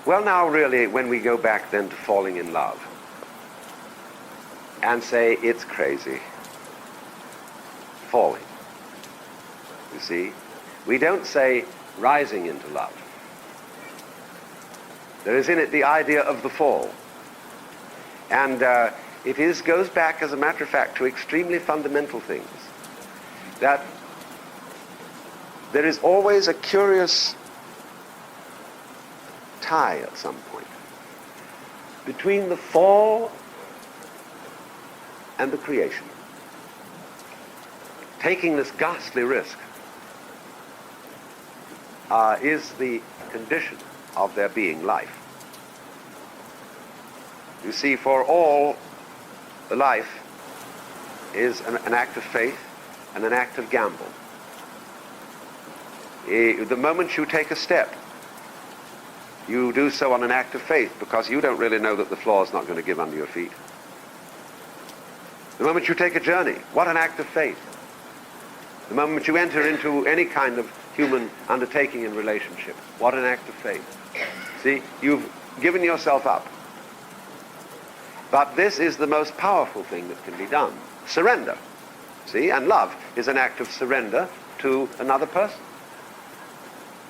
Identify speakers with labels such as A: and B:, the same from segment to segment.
A: Well, now really, when we go back then to falling in love and say it's crazy, falling, you see, we don't say rising into love. There is in it the idea of the fall. And it goes back, as a matter of fact, to extremely fundamental things. That there is always a curious tie at some point between the fall and the creation. Taking this ghastly risk is the condition of there being life. You see, for all, the life is an act of faith and an act of gamble. The moment you take a step, you do so on an act of faith because you don't really know that the floor is not going to give under your feet. The moment you take a journey, what an act of faith. The moment you enter into any kind of human undertaking in relationship, what an act of faith. See, you've given yourself up. But this is the most powerful thing that can be done. Surrender. See, and love is an act of surrender to another person.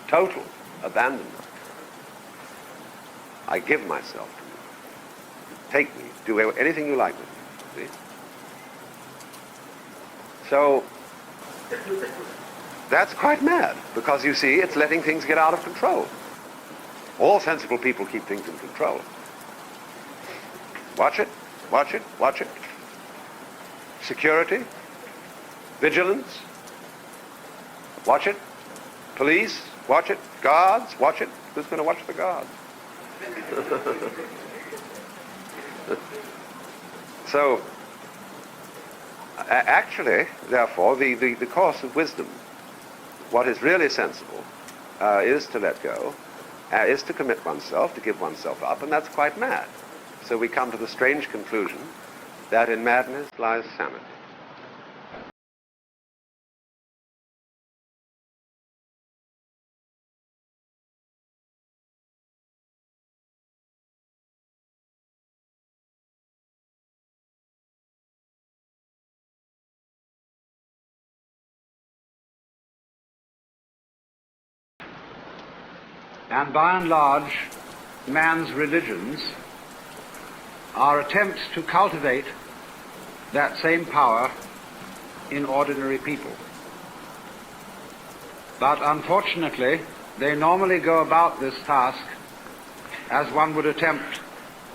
A: Total abandonment. I give myself to you. Take me. Do anything you like with me. See? So, that's quite mad, because you see, it's letting things get out of control. All sensible people keep things in control. Watch it, watch it, watch it. Security, vigilance, watch it. Police, watch it. Guards, watch it. Who's going to watch the guards? So, actually, therefore, the course of wisdom, what is really sensible, is to let go, is to commit oneself, to give oneself up, and that's quite mad. So we come to the strange conclusion that in madness lies sanity.
B: And by and large, man's religions are attempts to cultivate that same power in ordinary people. But unfortunately, they normally go about this task as one would attempt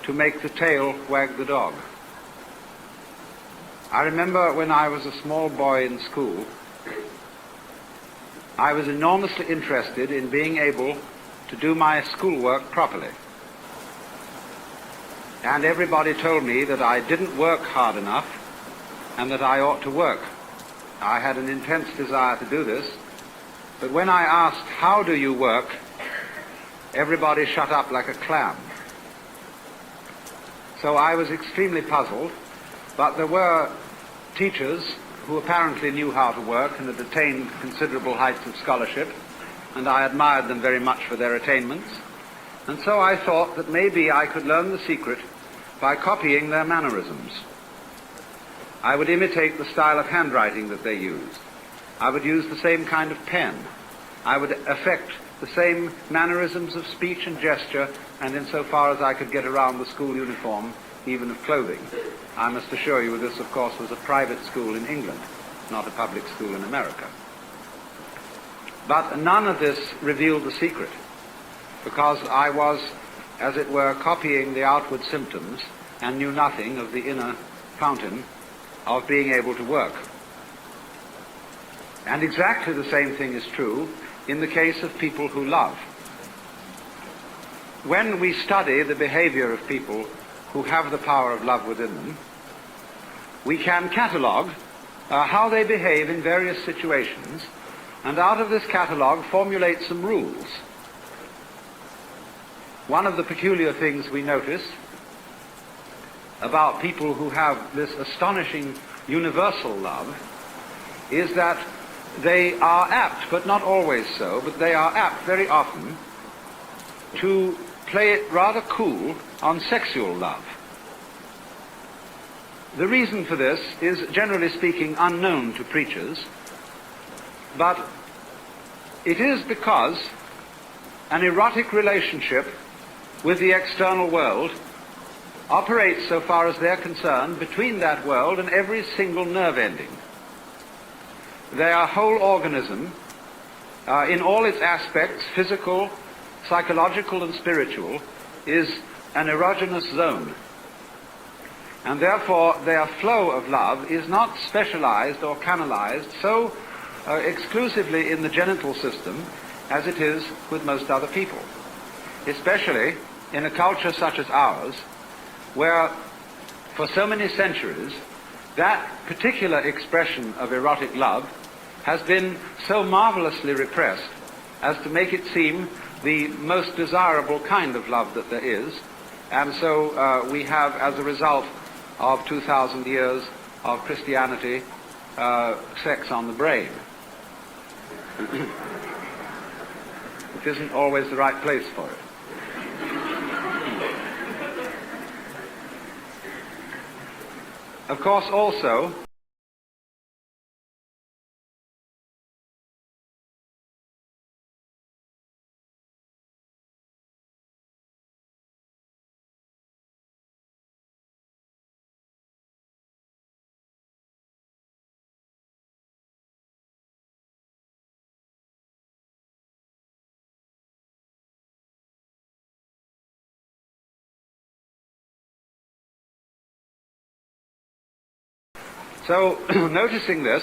B: to make the tail wag the dog. I remember when I was a small boy in school, I was enormously interested in being able to do my schoolwork properly. And everybody told me that I didn't work hard enough and that I ought to work. I had an intense desire to do this, but when I asked, how do you work, everybody shut up like a clam. So I was extremely puzzled, but there were teachers who apparently knew how to work and had attained considerable heights of scholarship, and I admired them very much for their attainments. And so I thought that maybe I could learn the secret by copying their mannerisms. I would imitate the style of handwriting that they used. I would use the same kind of pen. I would affect the same mannerisms of speech and gesture, and insofar as I could get around the school uniform, even of clothing. I must assure you this, of course, was a private school in England, not a public school in America. But none of this revealed the secret, because I was, as it were, copying the outward symptoms and knew nothing of the inner fountain of being able to work. And exactly the same thing is true in the case of people who love. When we study the behavior of people who have the power of love within them, we can catalogue how they behave in various situations, and out of this catalogue formulate some rules. One of the peculiar things we notice about people who have this astonishing universal love is that they are apt, but not always so, but they are apt very often to play it rather cool on sexual love. The reason for this is, generally speaking, unknown to preachers, but it is because an erotic relationship with the external world operates, so far as they're concerned, between that world and every single nerve ending. Their whole organism, in all its aspects, physical, psychological and spiritual, is an erogenous zone. And therefore their flow of love is not specialized or canalized so exclusively in the genital system as it is with most other people. Especially in a culture such as ours, where for so many centuries that particular expression of erotic love has been so marvelously repressed as to make it seem the most desirable kind of love that there is. And so we have, as a result of 2,000 years of Christianity, sex on the brain. It isn't always the right place for it. Of course, also, so noticing this,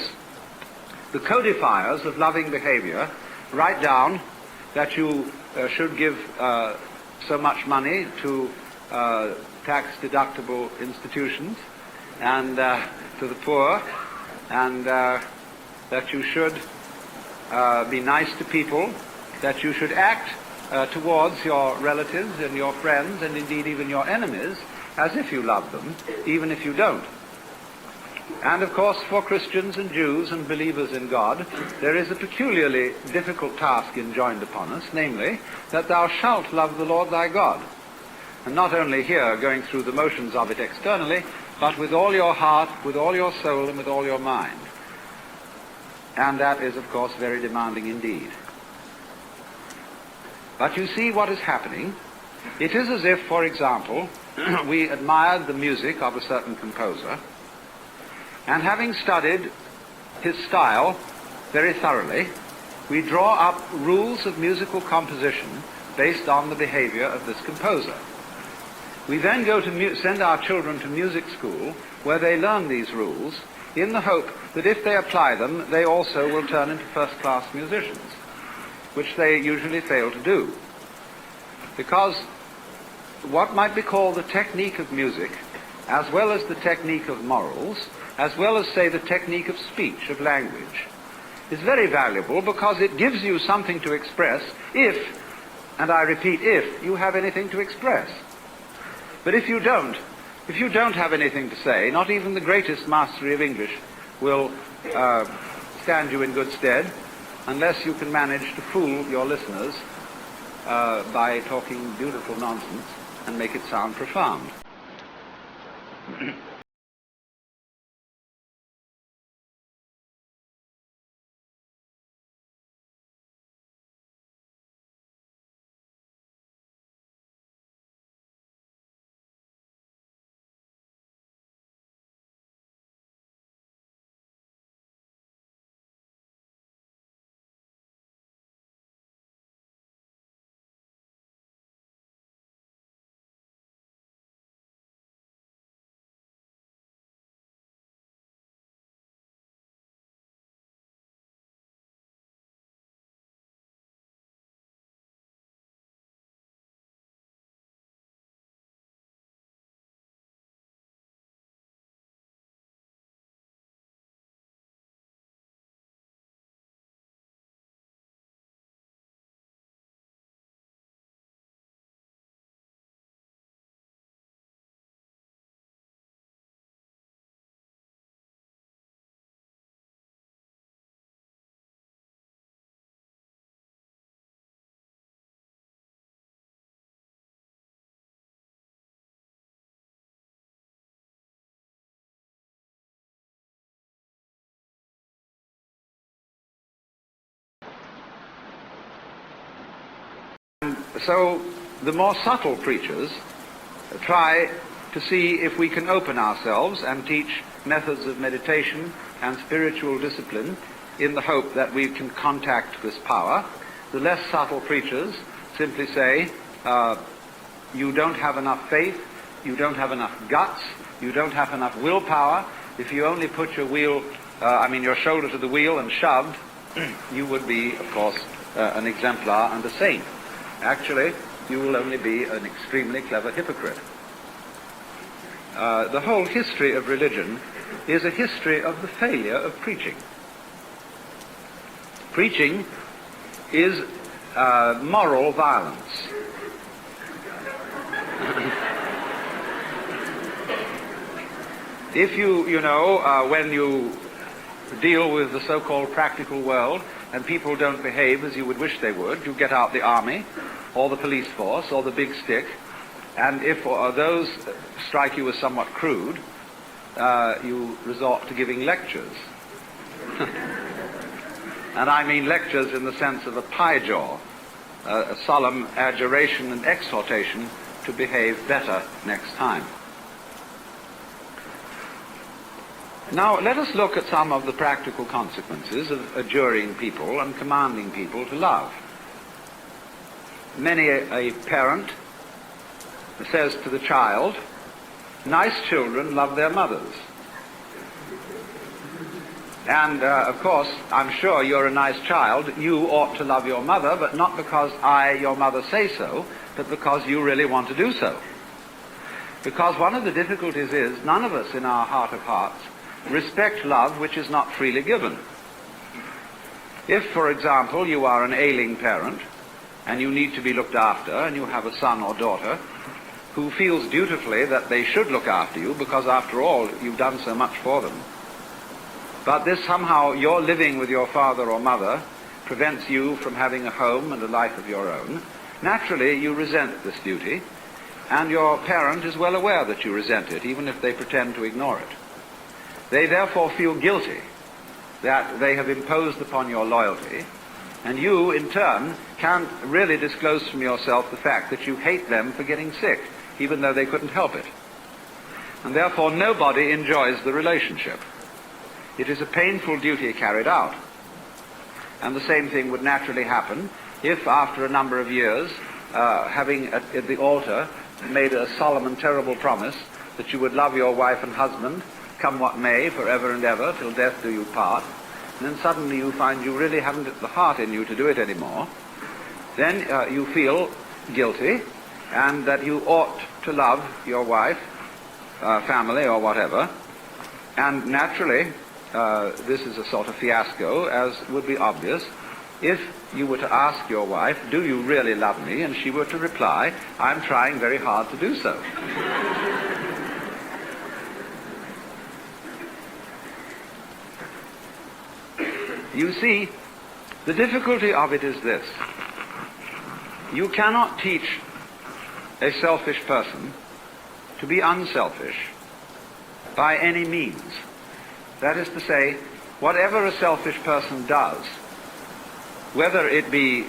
B: the codifiers of loving behavior write down that you should give so much money to tax-deductible institutions and to the poor, and that you should be nice to people, that you should act towards your relatives and your friends and indeed even your enemies as if you love them, even if you don't. And of course, for Christians and Jews and believers in God, there is a peculiarly difficult task enjoined upon us, namely, that thou shalt love the Lord thy God. And not only here, going through the motions of it externally, but with all your heart, with all your soul, and with all your mind. And that is, of course, very demanding indeed. But you see what is happening. It is as if, for example, we admired the music of a certain composer, and having studied his style very thoroughly, we draw up rules of musical composition based on the behavior of this composer. We then go to send our children to music school, where they learn these rules, in the hope that if they apply them, they also will turn into first-class musicians, which they usually fail to do. Because what might be called the technique of music, as well as the technique of morals, as well as, say, the technique of speech, of language, is very valuable because it gives you something to express if, and I repeat, if you have anything to express. But if you don't have anything to say, not even the greatest mastery of English will stand you in good stead unless you can manage to fool your listeners by talking beautiful nonsense and make it sound profound. So the more subtle preachers try to see if we can open ourselves and teach methods of meditation and spiritual discipline in the hope that we can contact this power. The less subtle preachers simply say, you don't have enough faith, you don't have enough guts, you don't have enough willpower. If you only put your shoulder to the wheel and shoved, you would be, of course, an exemplar and a saint. Actually, you will only be an extremely clever hypocrite. The whole history of religion is a history of the failure of preaching. Preaching is moral violence. If when you deal with the so-called practical world and people don't behave as you would wish they would, you get out the army or the police force or the big stick, and if those strike you as somewhat crude, you resort to giving lectures. And I mean lectures in the sense of a pie jaw, a solemn adjuration and exhortation to behave better next time. Now let us look at some of the practical consequences of adjuring people and commanding people to love. Many a parent says to the child, nice children love their mothers. And of course, I'm sure you're a nice child. You ought to love your mother, but not because I, your mother, say so, but because you really want to do so. Because one of the difficulties is none of us in our heart of hearts respect love which is not freely given. If, for example, you are an ailing parent and you need to be looked after, and you have a son or daughter who feels dutifully that they should look after you because, after all, you've done so much for them, but this somehow, your living with your father or mother prevents you from having a home and a life of your own, naturally you resent this duty, and your parent is well aware that you resent it, even if they pretend to ignore it. They therefore feel guilty that they have imposed upon your loyalty, and you, in turn, can't really disclose from yourself the fact that you hate them for getting sick, even though they couldn't help it. And therefore nobody enjoys the relationship. It is a painful duty carried out. And the same thing would naturally happen if, after a number of years, having at the altar made a solemn and terrible promise that you would love your wife and husband, come what may, forever and ever, till death do you part, and then suddenly you find you really haven't the heart in you to do it anymore, then you feel guilty, and that you ought to love your wife, family, or whatever, and naturally, this is a sort of fiasco, as would be obvious, if you were to ask your wife, do you really love me? And she were to reply, I'm trying very hard to do so. You see, the difficulty of it is this. You cannot teach a selfish person to be unselfish by any means. That is to say, whatever a selfish person does, whether it be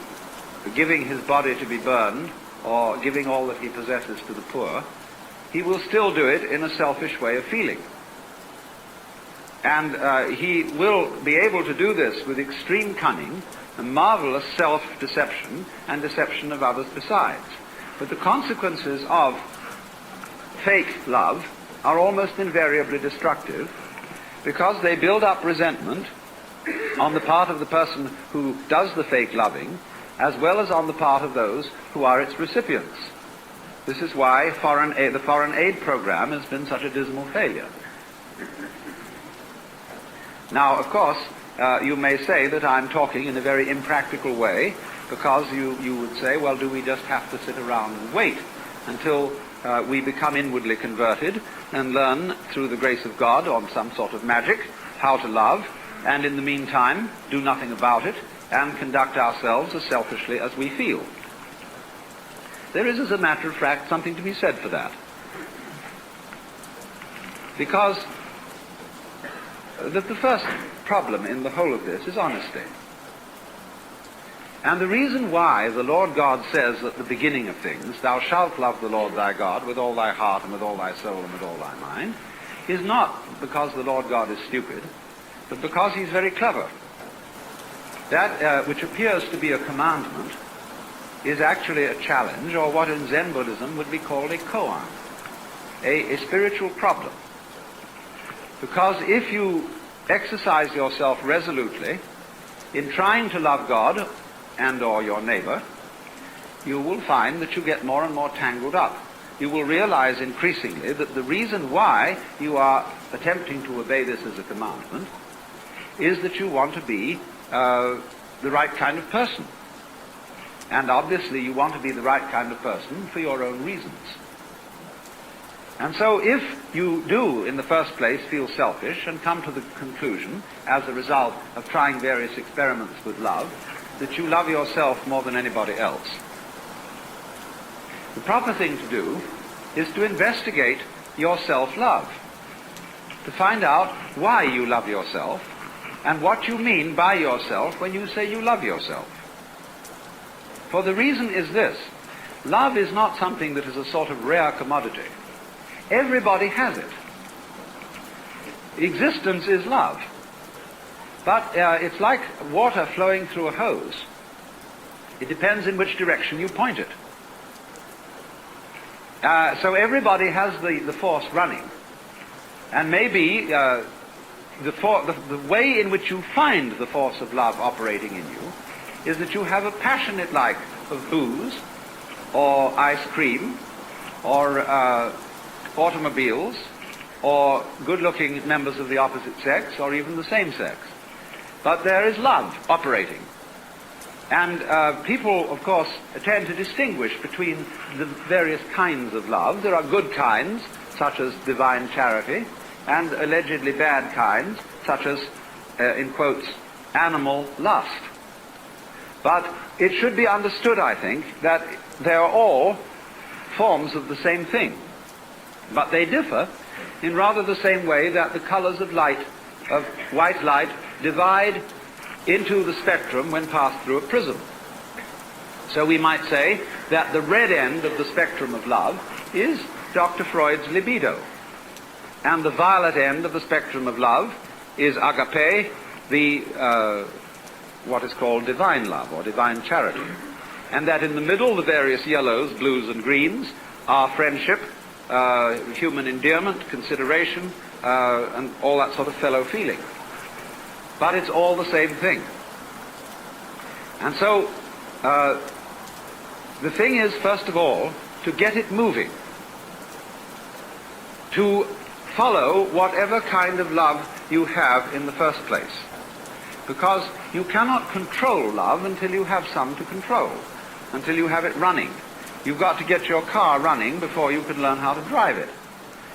B: giving his body to be burned or giving all that he possesses to the poor, he will still do it in a selfish way of feeling. And he will be able to do this with extreme cunning and marvelous self-deception and deception of others besides. But the consequences of fake love are almost invariably destructive, because they build up resentment on the part of the person who does the fake loving, as well as on the part of those who are its recipients. This is why the foreign aid program has been such a dismal failure. Now, of course, you may say that I'm talking in a very impractical way, because you would say, well, do we just have to sit around and wait until we become inwardly converted and learn through the grace of God on some sort of magic how to love, and in the meantime do nothing about it and conduct ourselves as selfishly as we feel? There is, as a matter of fact, something to be said for that. Because the first problem in the whole of this is honesty. And the reason why the Lord God says at the beginning of things, thou shalt love the Lord thy God with all thy heart and with all thy soul and with all thy mind, is not because the Lord God is stupid, but because he's very clever. That which appears to be a commandment is actually a challenge, or what in Zen Buddhism would be called a koan, a spiritual problem. Because if you exercise yourself resolutely in trying to love God and or your neighbor, you will find that you get more and more tangled up. You will realize increasingly that the reason why you are attempting to obey this as a commandment is that you want to be the right kind of person. And obviously you want to be the right kind of person for your own reasons. And so if you do, in the first place, feel selfish and come to the conclusion, as a result of trying various experiments with love, that you love yourself more than anybody else, the proper thing to do is to investigate your self-love, to find out why you love yourself and what you mean by yourself when you say you love yourself. For the reason is this: love is not something that is a sort of rare commodity. Everybody has it. Existence is love. But it's like water flowing through a hose. It depends in which direction you point it. So everybody has the force running. And maybe the way in which you find the force of love operating in you is that you have a passionate like of booze, or ice cream, or automobiles, or good-looking members of the opposite sex, or even the same sex. But there is love operating. And people, of course, tend to distinguish between the various kinds of love. There are good kinds, such as divine charity, and allegedly bad kinds, such as, in quotes, animal lust. But it should be understood, I think, that they are all forms of the same thing. But they differ in rather the same way that the colors of light, of white light, divide into the spectrum when passed through a prism. So we might say that the red end of the spectrum of love is Dr. Freud's libido, and the violet end of the spectrum of love is agape, the what is called divine love or divine charity, and that in the middle the various yellows, blues and greens are friendship, human endearment, consideration, and all that sort of fellow feeling. But it's all the same thing. And so the thing is, first of all, to get it moving, to follow whatever kind of love you have in the first place. Because you cannot control love until you have some to control, until you have it running. You've got to get your car running before you can learn how to drive it.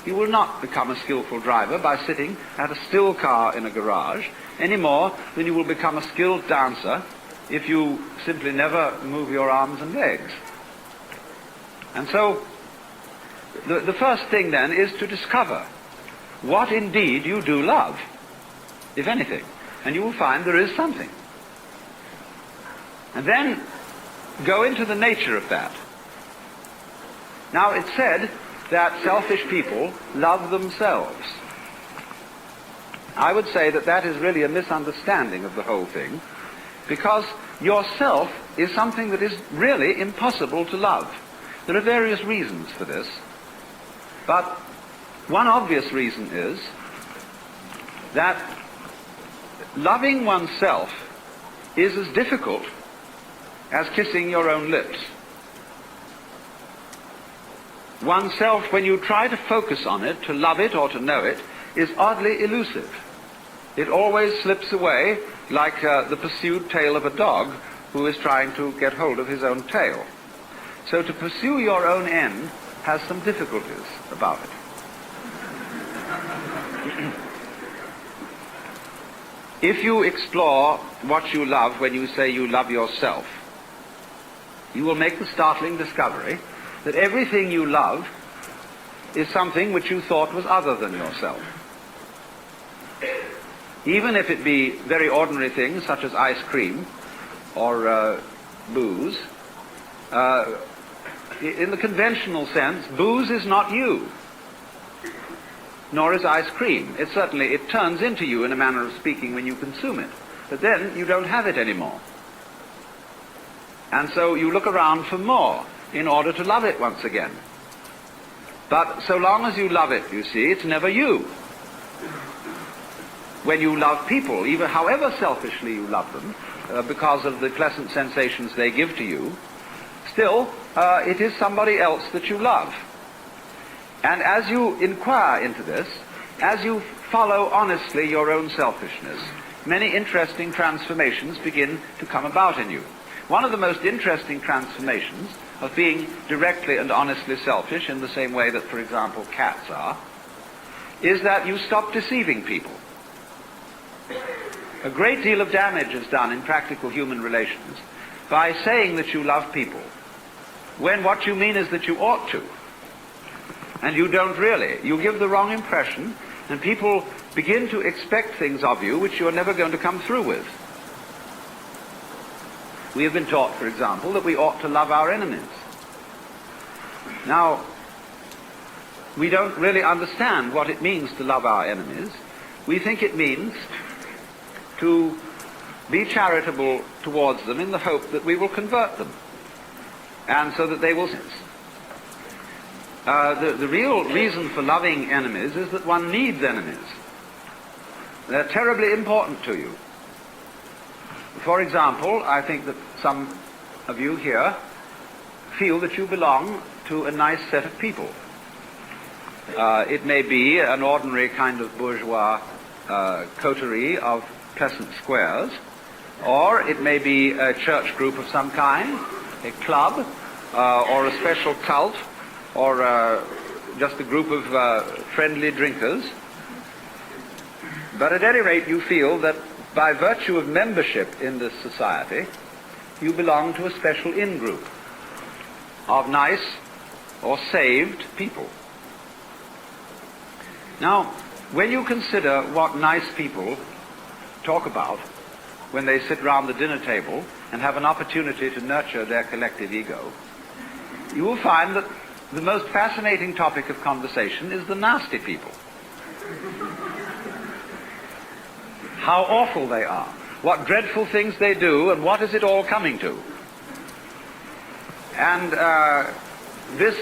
B: You will not become a skillful driver by sitting at a still car in a garage, any more than you will become a skilled dancer if you simply never move your arms and legs. And so the first thing then is to discover what indeed you do love, if anything. And you will find there is something. And then go into the nature of that. Now it's said that selfish people love themselves. I would say that that is really a misunderstanding of the whole thing, because yourself is something that is really impossible to love. There are various reasons for this, but one obvious reason is that loving oneself is as difficult as kissing your own lips. Oneself, when you try to focus on it, to love it or to know it, is oddly elusive. It always slips away like the pursued tail of a dog who is trying to get hold of his own tail. So to pursue your own end has some difficulties about it. If you explore what you love when you say you love yourself, you will make the startling discovery that everything you love is something which you thought was other than yourself. Even if it be very ordinary things such as ice cream or booze, in the conventional sense, booze is not you, nor is ice cream. It turns into you in a manner of speaking when you consume it, but then you don't have it anymore. And so you look around for more in order to love it once again. But so long as you love it, you see, it's never you. When you love people, even however selfishly you love them, because of the pleasant sensations they give to you, still, it is somebody else that you love. And as you inquire into this, as you follow honestly your own selfishness, many interesting transformations begin to come about in you. One of the most interesting transformations of being directly and honestly selfish, in the same way that, for example, cats are, is that you stop deceiving people. A great deal of damage is done in practical human relations by saying that you love people, when what you mean is that you ought to. And you don't really. You give the wrong impression, and people begin to expect things of you which you're never going to come through with. We have been taught, for example, that we ought to love our enemies. Now, we don't really understand what it means to love our enemies. We think it means to be charitable towards them in the hope that we will convert them, and so that they will sense. The real reason for loving enemies is that one needs enemies. They're terribly important to you. For example, I think that some of you here feel that you belong to a nice set of people. It may be an ordinary kind of bourgeois coterie of pleasant squares, or it may be a church group of some kind, a club, or a special cult, or just a group of friendly drinkers. But at any rate, you feel that by virtue of membership in this society, you belong to a special in-group of nice or saved people. Now, when you consider what nice people talk about when they sit round the dinner table and have an opportunity to nurture their collective ego, you will find that the most fascinating topic of conversation is the nasty people. How awful they are, what dreadful things they do, and what is it all coming to. And this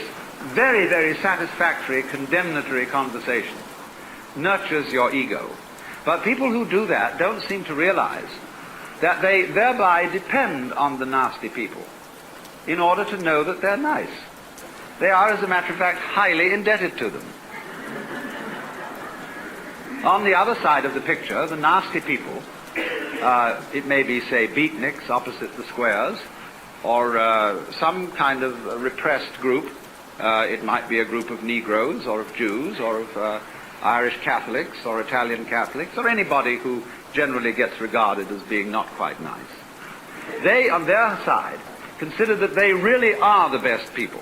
B: very, very satisfactory, condemnatory conversation nurtures your ego. But people who do that don't seem to realize that they thereby depend on the nasty people in order to know that they're nice. They are, as a matter of fact, highly indebted to them. On the other side of the picture, the nasty people, it may be, say, beatniks opposite the squares, or some kind of repressed group. It might be a group of Negroes, or of Jews, or of Irish Catholics, or Italian Catholics, or anybody who generally gets regarded as being not quite nice. They, on their side, consider that they really are the best people,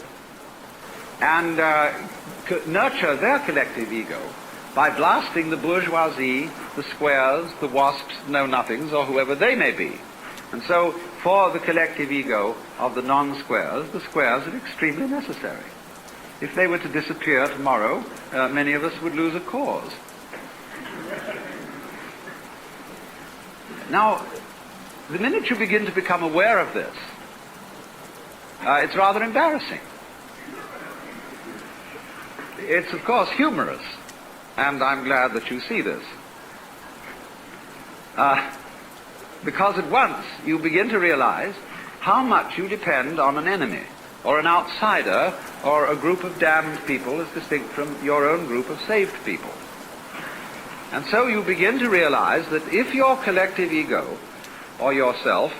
B: and nurture their collective ego by blasting the bourgeoisie, the squares, the wasps, know-nothings, or whoever they may be. And so, for the collective ego of the non-squares, the squares are extremely necessary. If they were to disappear tomorrow, many of us would lose a cause. Now, the minute you begin to become aware of this, it's rather embarrassing. It's, of course, humorous, and I'm glad that you see this. Because at once you begin to realize how much you depend on an enemy, or an outsider, or a group of damned people as distinct from your own group of saved people. And so you begin to realize that if your collective ego, or yourself,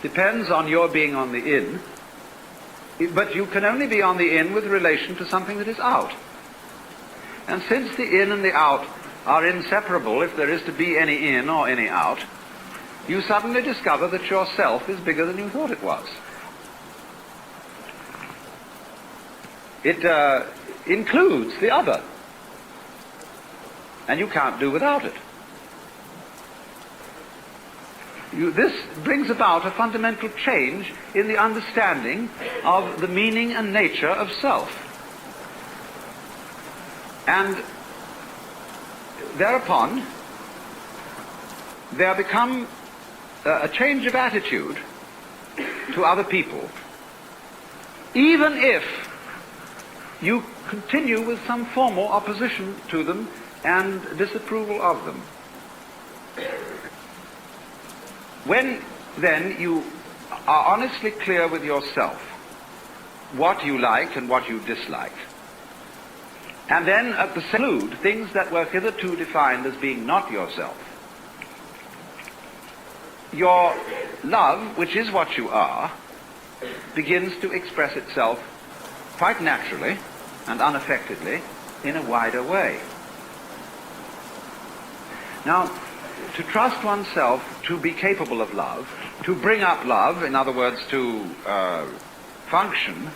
B: depends on your being on the in, but you can only be on the in with relation to something that is out. And since the in and the out are inseparable, if there is to be any in or any out, you suddenly discover that yourself is bigger than you thought it was. It includes the other, and you can't do without it. This brings about a fundamental change in the understanding of the meaning and nature of self. And thereupon, there become a change of attitude to other people, even if you continue with some formal opposition to them and disapproval of them. When then you are honestly clear with yourself what you like and what you dislike, and then at the include things that were hitherto defined as being not yourself, your love, which is what you are, begins to express itself quite naturally and unaffectedly in a wider way. Now, to trust oneself to be capable of love, to bring up love, in other words, to function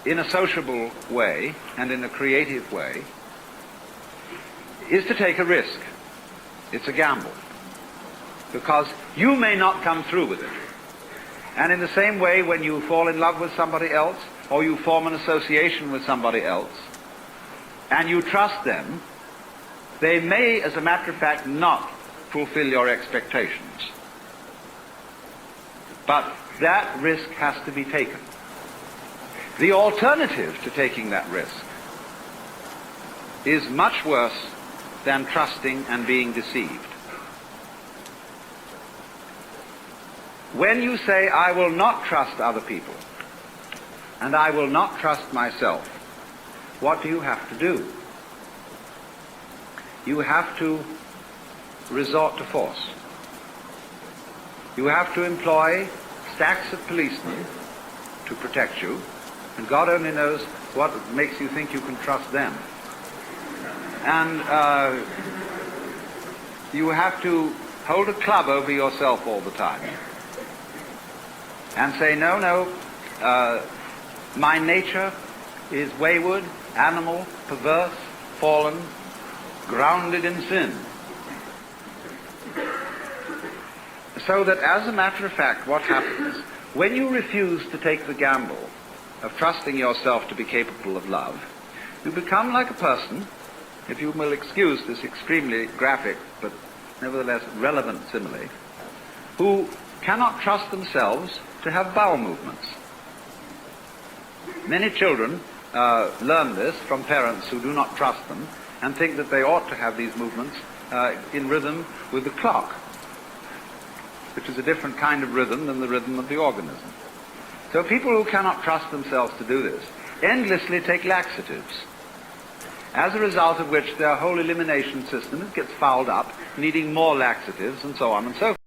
B: in a sociable way and in a creative way, is to take a risk. It's a gamble. Because you may not come through with it. And in the same way, when you fall in love with somebody else, or you form an association with somebody else, and you trust them, they may, as a matter of fact, not fulfill your expectations. But that risk has to be taken. The alternative to taking that risk is much worse than trusting and being deceived. When you say, I will not trust other people, and I will not trust myself, what do you have to do? You have to resort to force. You have to employ stacks of policemen to protect you, and God only knows what makes you think you can trust them. And you have to hold a club over yourself all the time and say, no, my nature is wayward, animal, perverse, fallen, grounded in sin. So that, as a matter of fact, what happens, when you refuse to take the gamble of trusting yourself to be capable of love, you become like a person, if you will excuse this extremely graphic but nevertheless relevant simile, who cannot trust themselves to have bowel movements. Many children learn this from parents who do not trust them and think that they ought to have these movements in rhythm with the clock, which is a different kind of rhythm than the rhythm of the organism. So people who cannot trust themselves to do this endlessly take laxatives, as a result of which their whole elimination system gets fouled up, needing more laxatives and so on and so forth.